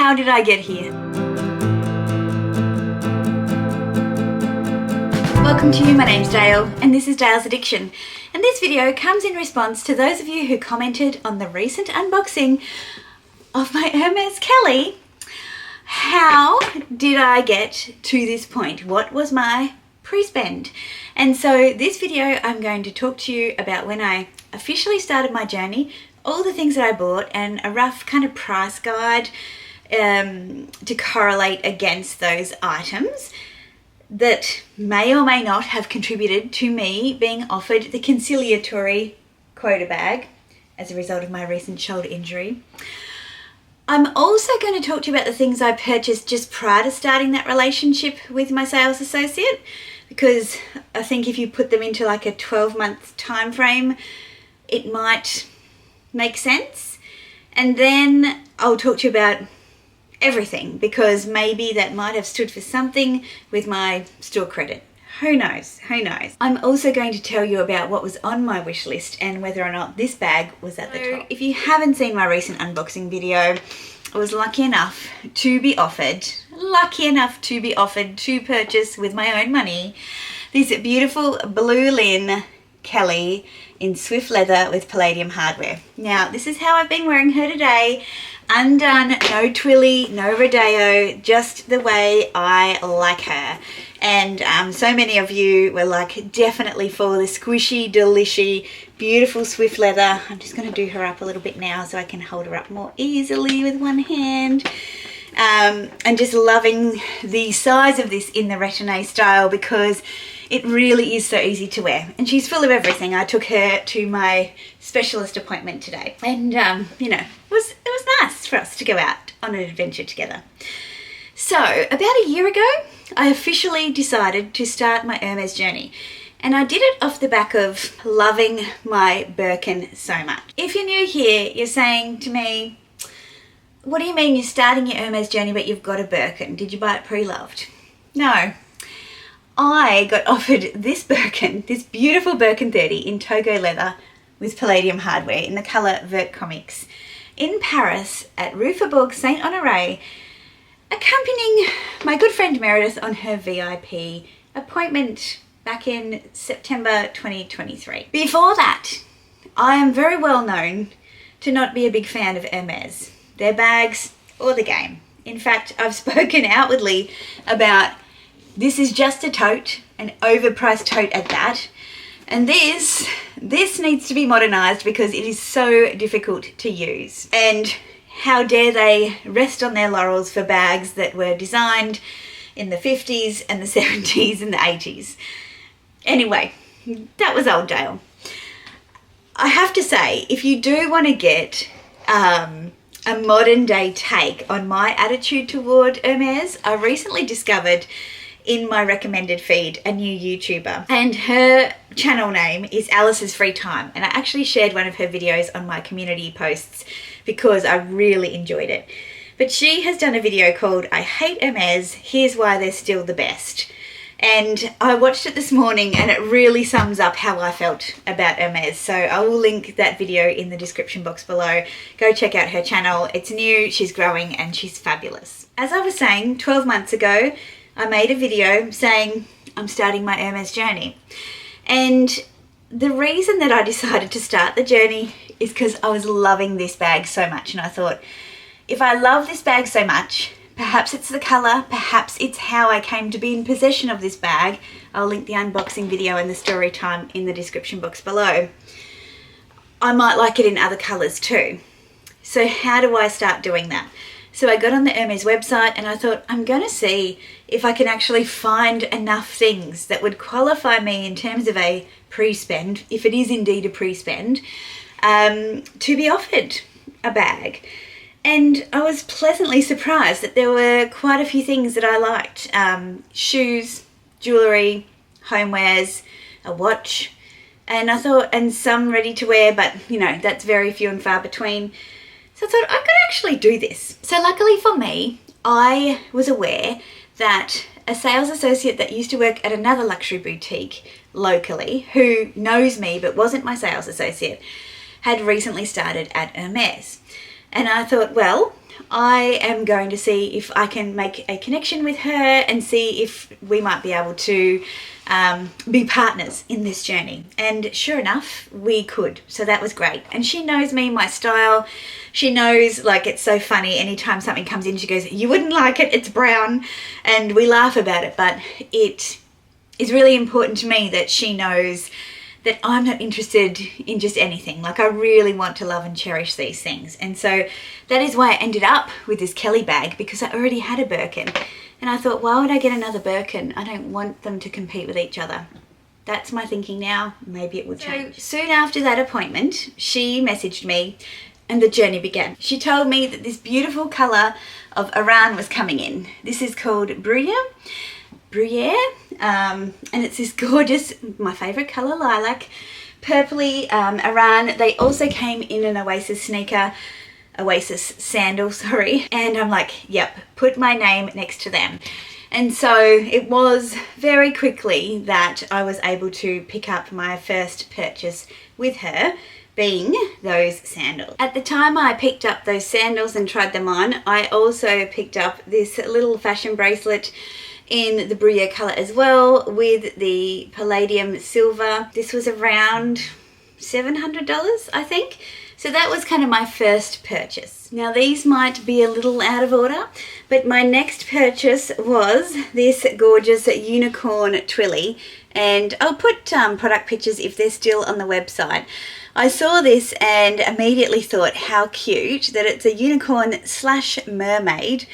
how did I get here? Welcome to you, my name's Dale, and this is Dale's Addiction. And this video comes in response to those of you who commented on the recent unboxing of my Hermes Kelly. How did I get to this point? What was my pre-spend? And so this video, I'm going to talk to you about when I officially started my journey, all the things that I bought, and a rough kind of price guide to correlate against those items that may or may not have contributed to me being offered the conciliatory quota bag as a result of my recent shoulder injury. I'm also going to talk to you about the things I purchased just prior to starting that relationship with my sales associate, because I think if you put them into like a 12-month time frame, it might make sense. And then I'll talk to you about everything, because maybe that might have stood for something with my store credit. Who knows? Who knows? I'm also going to tell you about what was on my wish list and whether or not this bag was at the top. If you haven't seen my recent unboxing video, I was lucky enough to be offered to purchase with my own money this beautiful blue lin Kelly in swift leather with palladium hardware. Now, this is how I've been wearing her today. Undone, no twilly, no rodeo, just the way I like her. And so many of you were like, definitely for the squishy, delishy, beautiful swift leather. I'm just going to do her up a little bit now so I can hold her up more easily with one hand. And just loving the size of this in the retin-a style, because it really is so easy to wear. And she's full of everything. I took her to my specialist appointment today. And, you know, it was nice for us to go out on an adventure together. So, about a year ago, I officially decided to start my Hermes journey. And I did it off the back of loving my Birkin so much. If you're new here, you're saying to me, what do you mean you're starting your Hermes journey but you've got a Birkin? Did you buy it pre-loved? No. I got offered this Birkin, this beautiful Birkin 30 in Togo leather with palladium hardware in the colour Vert Comics in Paris at Rue Faubourg Saint-Honoré, accompanying my good friend Meredith on her VIP appointment back in September 2023. Before that, I am very well known to not be a big fan of Hermes, their bags or the game. In fact, I've spoken outwardly about this is just a tote, an overpriced tote at that. And this needs to be modernized because it is so difficult to use. And how dare they rest on their laurels for bags that were designed in the 50s and the 70s and the 80s. Anyway, that was old Dale. I have to say, if you do want to get a modern day take on my attitude toward Hermes, I recently discovered in my recommended feed a new YouTuber, and her channel name is Alice's Free Time, and I actually shared one of her videos on my community posts because I really enjoyed it. But she has done a video called I Hate Hermes, Here's Why They're Still the Best. And I watched it this morning and it really sums up how I felt about Hermes. So I will link that video in the description box below. Go check out her channel. It's new, she's growing, and she's fabulous. As I was saying, 12 months ago, I made a video saying I'm starting my Hermes journey. And the reason that I decided to start the journey is because I was loving this bag so much. And I thought, if I love this bag so much, perhaps it's the colour, perhaps it's how I came to be in possession of this bag. I'll link the unboxing video and the story time in the description box below. I might like it in other colours too. So how do I start doing that? So I got on the Hermes website and I thought, I'm going to see if I can actually find enough things that would qualify me in terms of a pre-spend, if it is indeed a pre-spend, to be offered a bag. And I was pleasantly surprised that there were quite a few things that I liked. Shoes, jewellery, homewares, a watch, and I thought, and some ready to wear, but you know, that's very few and far between. So I thought I could actually do this. So luckily for me, I was aware that a sales associate that used to work at another luxury boutique locally, who knows me but wasn't my sales associate, had recently started at Hermes. And I thought, well, I am going to see if I can make a connection with her and see if we might be able to be partners in this journey. And sure enough, we could. So that was great. And she knows me, my style. She knows, like, it's so funny. Anytime something comes in, she goes, "You wouldn't like it, it's brown." And we laugh about it, but it is really important to me that she knows that I'm not interested in just anything. Like, I really want to love and cherish these things. And so that is why I ended up with this Kelly bag, because I already had a Birkin. And I thought, why would I get another Birkin? I don't want them to compete with each other. That's my thinking now. Maybe it will change. So soon after that appointment, she messaged me and the journey began. She told me that this beautiful colour of Iran was coming in. This is called Bruyere, and it's this gorgeous, my favourite colour, lilac, purpley Iran. They also came in an Oasis sandal, sorry. And I'm like, yep, put my name next to them. And so it was very quickly that I was able to pick up my first purchase with her, being those sandals. At the time I picked up those sandals and tried them on, I also picked up this little fashion bracelet in the Bruyere colour as well, with the palladium silver. This was around $700, I think. So that was kind of my first purchase. Now these might be a little out of order, but my next purchase was this gorgeous unicorn twilly, and I'll put product pictures if they're still on the website. I saw this and immediately thought how cute that it's a unicorn / mermaid,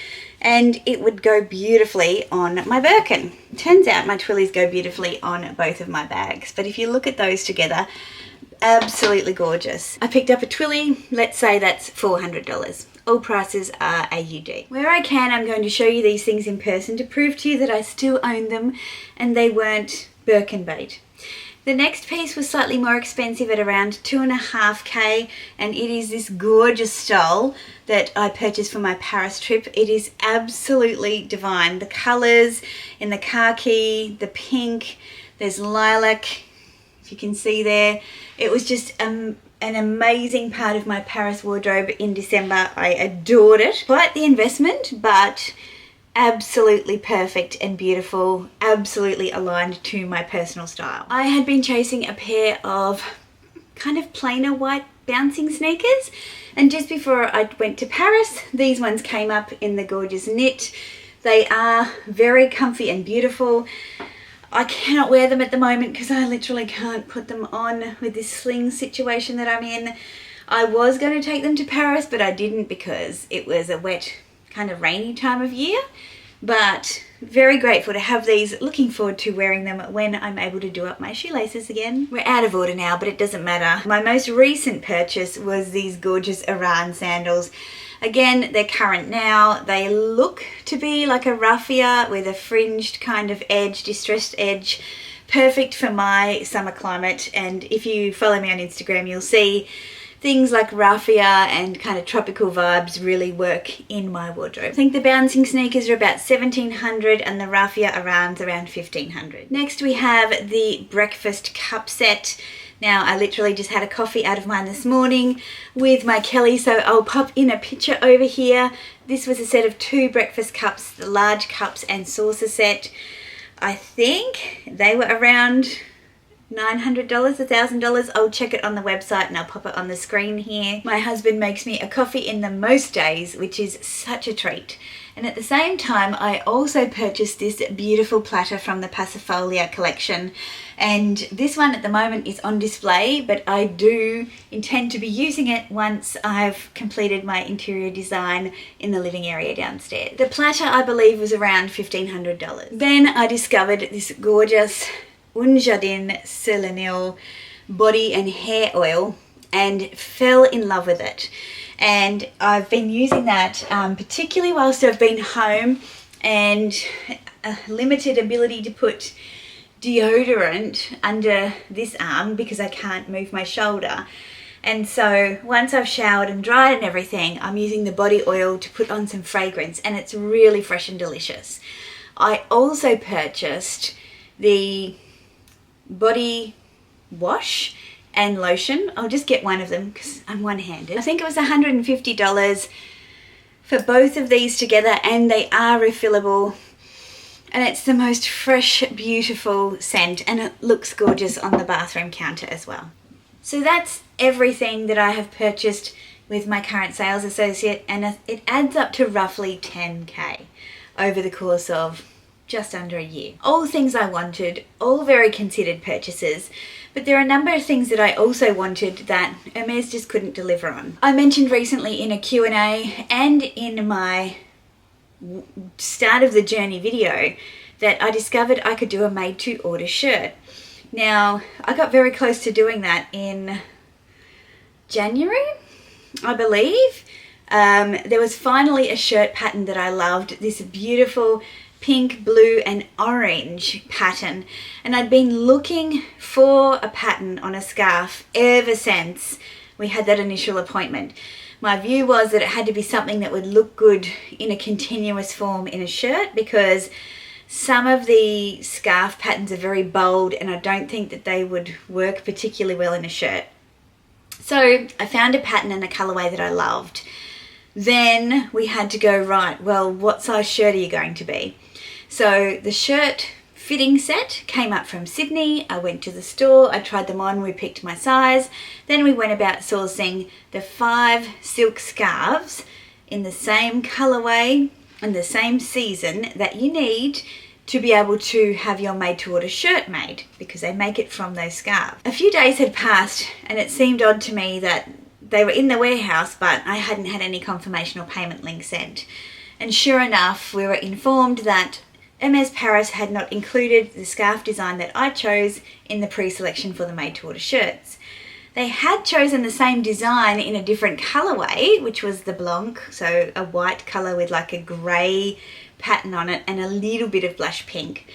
and it would go beautifully on my Birkin. Turns out my twillies go beautifully on both of my bags, but if you look at those together, absolutely gorgeous. I picked up a twilly, let's say that's $400. All prices are AUD. Where I can, I'm going to show you these things in person to prove to you that I still own them and they weren't Birkin bait. The next piece was slightly more expensive at around $2.5K, and it is this gorgeous stole that I purchased for my Paris trip. It is absolutely divine. The colours in the khaki, the pink, there's lilac, if you can see there. It was just an amazing part of my Paris wardrobe in December. I adored it. Quite the investment, but absolutely perfect and beautiful, absolutely aligned to my personal style. I had been chasing a pair of kind of plainer white bouncing sneakers, and just before I went to Paris, these ones came up in the gorgeous knit. They are very comfy and beautiful. I cannot wear them at the moment because I literally can't put them on with this sling situation that I'm in. I was going to take them to Paris, but I didn't because it was a wet, kind of rainy time of year. But very grateful to have these, looking forward to wearing them when I'm able to do up my shoelaces again. We're out of order now, but it doesn't matter. My most recent purchase was these gorgeous Iran sandals. Again, they're current now. They look to be like a raffia with a fringed kind of edge, distressed edge. Perfect for my summer climate. And if you follow me on Instagram, you'll see things like raffia and kind of tropical vibes really work in my wardrobe. I think the bouncing sneakers are about $1,700 and the raffia around $1,500. Next we have the breakfast cup set. Now I literally just had a coffee out of mine this morning with my Kelly, so I'll pop in a picture over here. This was a set of 2 breakfast cups, the large cups and saucer set. I think they were around $900, $1,000. I'll check it on the website and I'll pop it on the screen here. My husband makes me a coffee in them most days, which is such a treat. And at the same time, I also purchased this beautiful platter from the Passifolia collection. And this one at the moment is on display, but I do intend to be using it once I've completed my interior design in the living area downstairs. The platter, I believe, was around $1,500. Then I discovered this gorgeous Jardin Selenil body and hair oil and fell in love with it. And I've been using that particularly whilst I've been home and a limited ability to put deodorant under this arm because I can't move my shoulder. And so once I've showered and dried and everything, I'm using the body oil to put on some fragrance, and it's really fresh and delicious. I also purchased the body wash and lotion. I'll just get one of them because I'm one-handed. I think it was $150 for both of these together, and they are refillable. And it's the most fresh, beautiful scent, and it looks gorgeous on the bathroom counter as well. So that's everything that I have purchased with my current sales associate, and it adds up to roughly 10K over the course of just under a year. All things I wanted, all very considered purchases, but there are a number of things that I also wanted that Hermes just couldn't deliver on. I mentioned recently in a Q&A and in my start of the journey video that I discovered I could do a made to order shirt. Now, I got very close to doing that in January, I believe. There was finally a shirt pattern that I loved, this beautiful pink, blue and orange pattern, and I'd been looking for a pattern on a scarf ever since we had that initial appointment. My view was that it had to be something that would look good in a continuous form in a shirt, because some of the scarf patterns are very bold and I don't think that they would work particularly well in a shirt. So I found a pattern and a colorway that I loved. Then we had to go, right, well, what size shirt are you going to be? So the shirt fitting set came up from Sydney. I went to the store, I tried them on, we picked my size. Then we went about sourcing the 5 silk scarves in the same colorway and the same season that you need to be able to have your made to order shirt made, because they make it from those scarves. A few days had passed and it seemed odd to me that they were in the warehouse, but I hadn't had any confirmation or payment link sent. And sure enough, we were informed that Hermes Paris had not included the scarf design that I chose in the pre-selection for the made to order shirts. They had chosen the same design in a different colorway, which was the blanc, so a white color with like a grey pattern on it and a little bit of blush pink,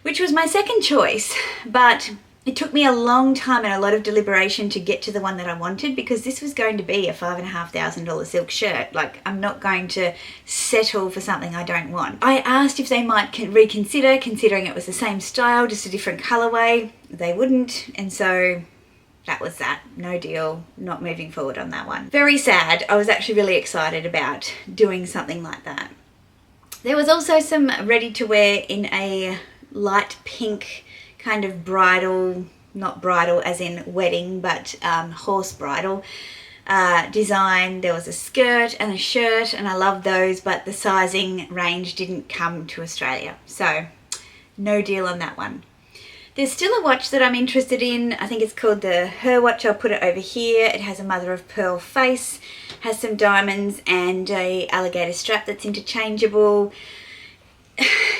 which was my second choice, but it took me a long time and a lot of deliberation to get to the one that I wanted, because this was going to be a $5,500 silk shirt. Like, I'm not going to settle for something I don't want. I asked if they might reconsider, considering it was the same style, just a different colorway. They wouldn't, and so that was that. No deal, not moving forward on that one. Very sad. I was actually really excited about doing something like that. There was also some ready to wear in a light pink kind of bridal, not bridal as in wedding, but horse bridal design. There was a skirt and a shirt, and I loved those, but the sizing range didn't come to Australia, so no deal on that one. There's still a watch that I'm interested in. I think it's called the Her watch. I'll put it over here. It has a mother of pearl face, has some diamonds and a alligator strap that's interchangeable.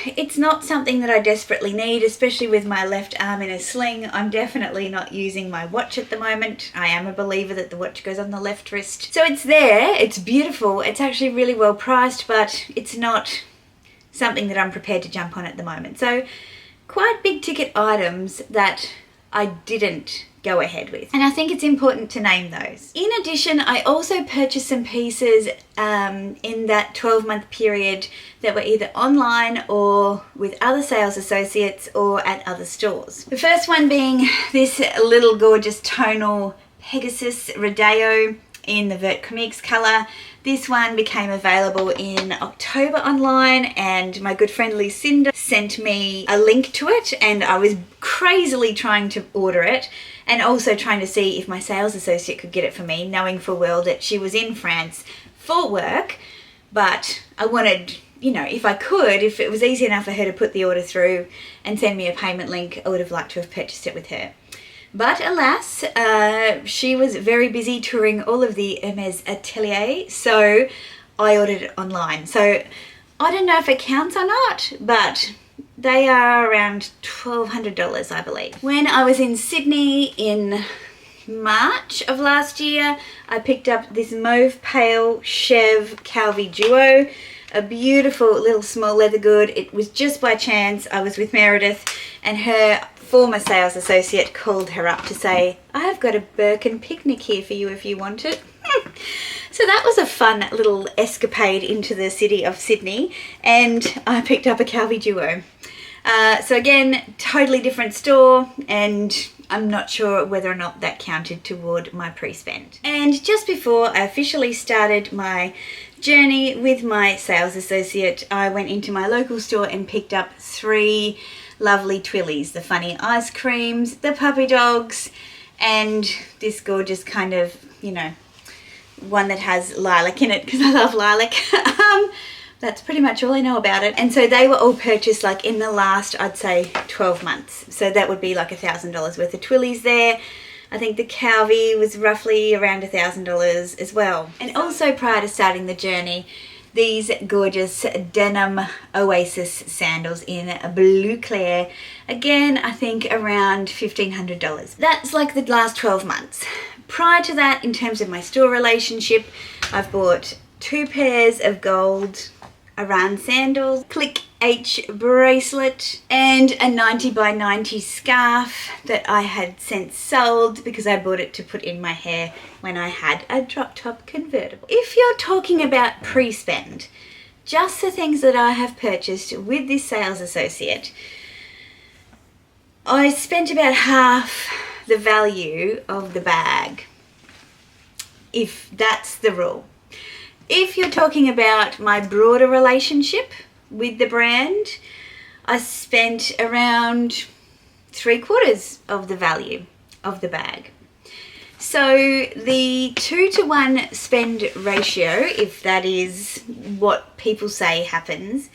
It's not something that I desperately need, especially with my left arm in a sling. I'm definitely not using my watch at the moment. I am a believer that the watch goes on the left wrist. So it's there, it's beautiful, it's actually really well priced, but it's not something that I'm prepared to jump on at the moment. So quite big ticket items that I didn't go ahead with, and I think it's important to name those. In addition, I also purchased some pieces in that 12-month period that were either online or with other sales associates or at other stores. The first one being this little gorgeous tonal Pegasus Rodeo in the Vert Comics color. This one became available in October online, and my good friend Lucinda sent me a link to it, and I was crazily trying to order it and also trying to see if my sales associate could get it for me, knowing full well that she was in France for work. But I wanted, you know, if I could, if it was easy enough for her to put the order through and send me a payment link, I would have liked to have purchased it with her. But alas, she was very busy touring all of the Hermes atelier, so I ordered it online. So I don't know if it counts or not, but they are around $1,200, I believe. When I was in Sydney in March of last year, I picked up this mauve pale Chev Calvi Duo, a beautiful little small leather good. It was just by chance. I was with Meredith, and her former sales associate called her up to say, I've got a Birkin picnic here for you if you want it. So that was a fun little escapade into the city of Sydney, and I picked up a Calvi Duo. So again, totally different store, and I'm not sure whether or not that counted toward my pre-spend. And just before I officially started my journey with my sales associate, I went into my local store and picked up 3 lovely twillies, the funny ice creams, the puppy dogs, and this gorgeous kind of, you know, one that has lilac in it because I love lilac. That's pretty much all I know about it. And so they were all purchased like in the last, I'd say 12 months. So that would be like $1,000 worth of twillies there. I think the Calvi was roughly around $1,000 as well. And also prior to starting the journey, these gorgeous denim Oasis sandals in a blue clear. Again, I think around $1,500. That's like the last 12 months. Prior to that, in terms of my store relationship, I've bought 2 pairs of gold Aran sandals, Click H bracelet, and a 90 by 90 scarf that I had since sold because I bought it to put in my hair when I had a drop top convertible. If you're talking about pre-spend, just the things that I have purchased with this sales associate, I spent about half the value of the bag, if that's the rule. If you're talking about my broader relationship with the brand, I spent around 3/4 of the value of the bag. So the 2-to-1 spend ratio, if that is what people say happens,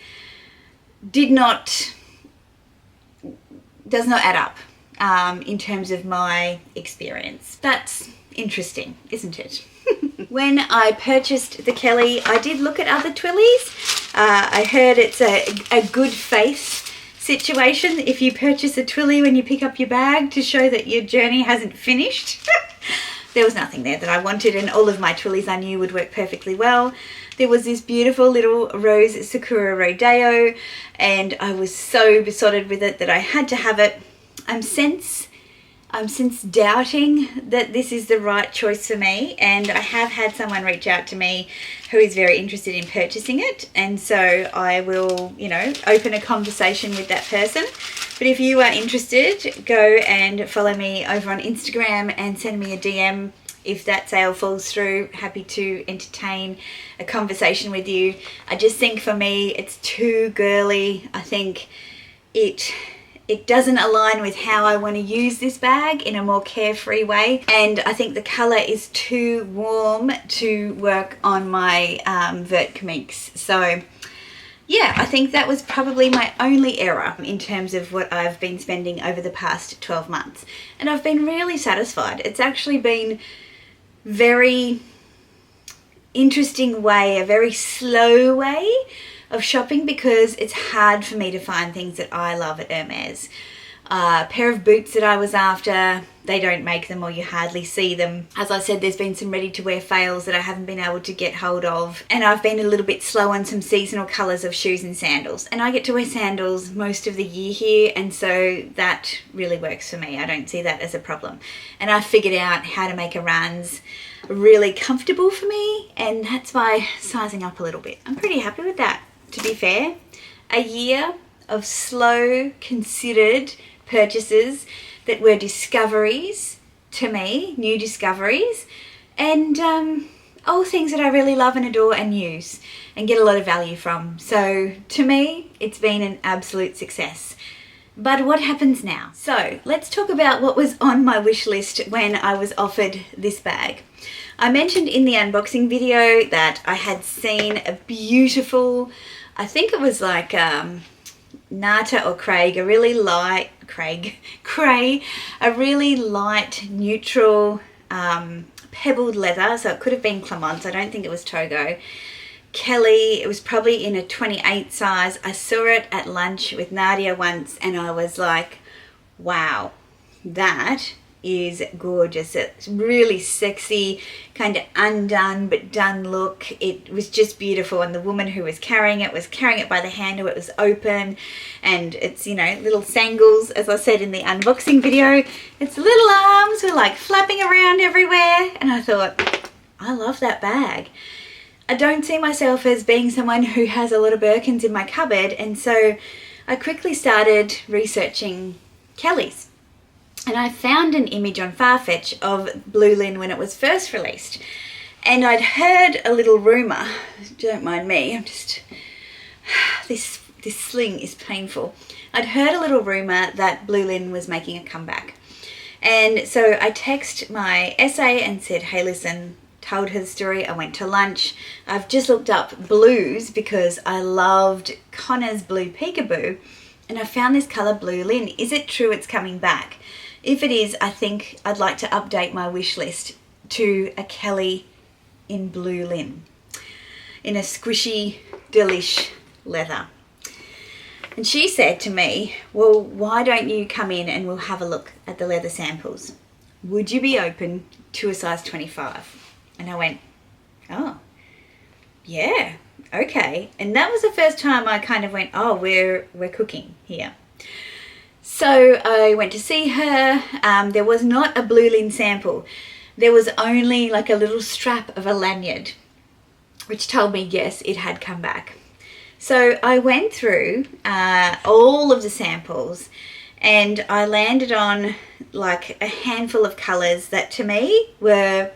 does not add up in terms of my experience. That's interesting, isn't it? When I purchased the Kelly, I did look at other twillies. I heard it's a good faith situation if you purchase a twilly when you pick up your bag to show that your journey hasn't finished. There was nothing there that I wanted, and all of my twillies I knew would work perfectly well. There was this beautiful little rose Sakura Rodeo, and I was so besotted with it that I had to have it. I'm since doubting that this is the right choice for me, and I have had someone reach out to me who is very interested in purchasing it, and so I will, you know, open a conversation with that person. But if you are interested, go and follow me over on Instagram and send me a DM. If that sale falls through, happy to entertain a conversation with you. I just think for me it's too girly. I think it doesn't align with how I want to use this bag in a more carefree way, and I think the colour is too warm to work on my vert kameeks. So yeah, I think that was probably my only error in terms of what I've been spending over the past 12 months, and I've been really satisfied. It's actually been very interesting way, a very slow way of shopping, because it's hard for me to find things that I love at Hermes. A pair of boots that I was after, they don't make them or you hardly see them. As I said, there's been some ready-to-wear fails that I haven't been able to get hold of, and I've been a little bit slow on some seasonal colours of shoes and sandals, and I get to wear sandals most of the year here, and so that really works for me. I don't see that as a problem, and I've figured out how to make Arans really comfortable for me, and that's by sizing up a little bit. I'm pretty happy with that. To be fair, a year of slow, considered purchases that were discoveries to me, new discoveries, and all things that I really love and adore and use and get a lot of value from. So to me, it's been an absolute success. But what happens now? So let's talk about what was on my wish list when I was offered this bag. I mentioned in the unboxing video that I had seen a beautiful, I think it was like Nata or Craig, a really light, Cray, a really light neutral pebbled leather, so it could have been Clemence, I don't think it was Togo. Kelly, it was probably in a 28 size. I saw it at lunch with Nadia once and I was like, wow, that is gorgeous. It's really sexy, kind of undone but done look. It was just beautiful, and the woman who was carrying it by the handle. It was open, and it's, you know, little sangles, as I said in the unboxing video. Its little arms were like flapping around everywhere, and I thought, I love that bag. I don't see myself as being someone who has a lot of Birkins in my cupboard, and so I quickly started researching Kelly's. And I found an image on Farfetch of Blue Lin when it was first released. And I'd heard a little rumour, don't mind me, I'm just, this sling is painful. I'd heard a little rumour that Blue Lin was making a comeback. And so I texted my essay and said, hey, listen, told her the story. I went to lunch. I've just looked up blues because I loved Connor's blue peekaboo. And I found this colour, Blue Lin. Is it true it's coming back? If it is, I think I'd like to update my wish list to a Kelly in Blue Lin, in a squishy, delish leather. And she said to me, well, why don't you come in and we'll have a look at the leather samples? Would you be open to a size 25? And I went, oh, yeah, okay. And that was the first time I kind of went, oh, we're cooking here. So I went to see her. There was not a Blue Lin sample. There was only like a little strap of a lanyard, which told me, yes, it had come back. So I went through all of the samples and I landed on like a handful of colours that to me were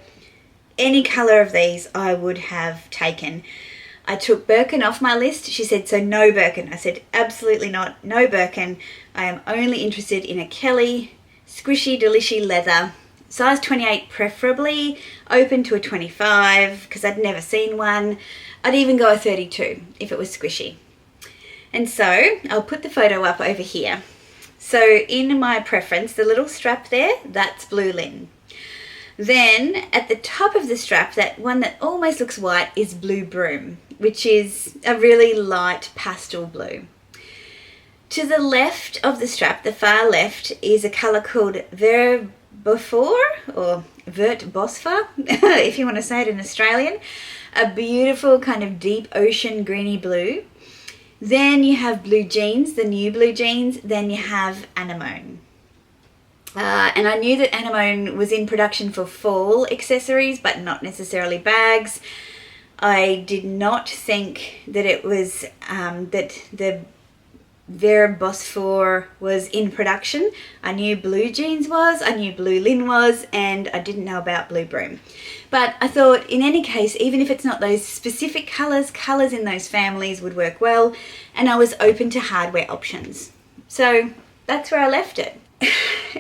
any colour of these I would have taken. I took Birkin off my list. She said, so no Birkin. I said, absolutely not, no Birkin. I am only interested in a Kelly, squishy, delishy leather, size 28 preferably, open to a 25 because I'd never seen one. I'd even go a 32 if it was squishy. And so I'll put the photo up over here. So in my preference, the little strap there, that's Blue Lin. Then at the top of the strap, that one that almost looks white is Blue Broom, which is a really light pastel blue. To the left of the strap, the far left, is a colour called Vert Beaufort or Vert Bosphore, if you want to say it in Australian. A beautiful kind of deep ocean greeny blue. Then you have blue jeans, the new blue jeans. Then you have anemone. And I knew that anemone was in production for fall accessories, but not necessarily bags. I did not think that it was, that the Vert Bosphore was in production. I knew blue jeans was, I knew Blue Lin was, and I didn't know about Blue Broom. But I thought in any case, even if it's not those specific colours in those families would work well, and I was open to hardware options. So that's where I left it.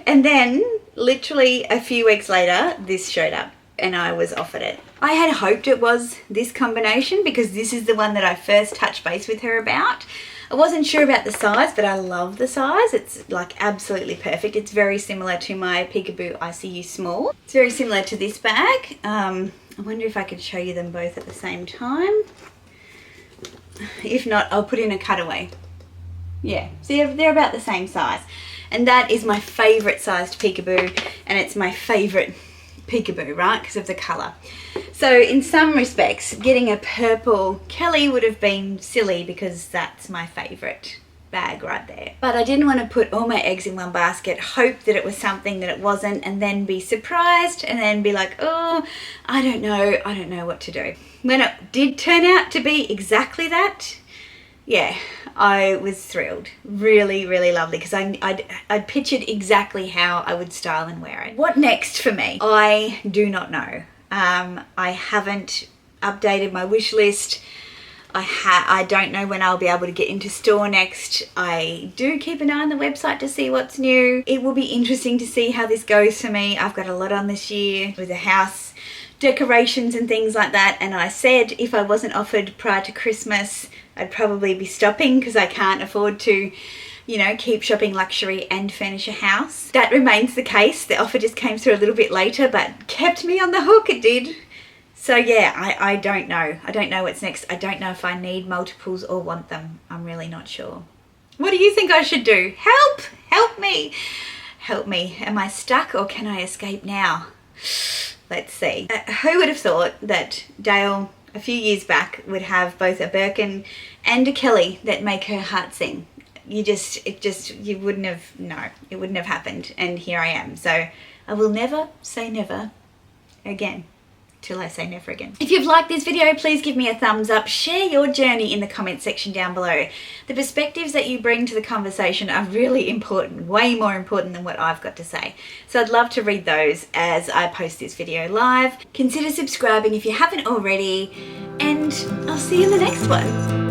And then literally a few weeks later, this showed up and I was offered it. I had hoped it was this combination because this is the one that I first touched base with her about. I wasn't sure about the size, but I love the size. It's like absolutely perfect. It's very similar to my Peekaboo ICU Small. It's very similar to this bag. I wonder if I could show you them both at the same time. If not, I'll put in a cutaway. Yeah, see, they're about the same size. And that is my favourite sized Peekaboo, and it's my favourite Peekaboo, right, because of the colour. So in some respects, getting a purple Kelly would have been silly because that's my favourite bag right there. But I didn't want to put all my eggs in one basket, hope that it was something that it wasn't, and then be surprised and then be like, oh, I don't know what to do. When it did turn out to be exactly that, yeah, I was thrilled. Really, really lovely because I'd pictured exactly how I would style and wear it. What next for me? I do not know. I haven't updated my wish list. I don't know when I'll be able to get into store next. I do keep an eye on the website to see what's new. It will be interesting to see how this goes for me. I've got a lot on this year with the house decorations and things like that, and I said if I wasn't offered prior to Christmas I'd probably be stopping because I can't afford to, you know, keep shopping luxury and furnish a house. That remains the case. The offer just came through a little bit later but kept me on the hook, it did. So yeah, I don't know. I don't know what's next. I don't know if I need multiples or want them. I'm really not sure. What do you think I should do? Help! Help me! Help me. Am I stuck or can I escape now? Let's see. Who would have thought that Dale, a few years back, would have both a Birkin and a Kelly that make her heart sing? You wouldn't have, no, it wouldn't have happened. And here I am. So I will never say never again. till I say never again. If you've liked this video, please give me a thumbs up. Share your journey in the comment section down below. The perspectives that you bring to the conversation are really important, way more important than what I've got to say. So I'd love to read those as I post this video live. Consider subscribing if you haven't already, and I'll see you in the next one.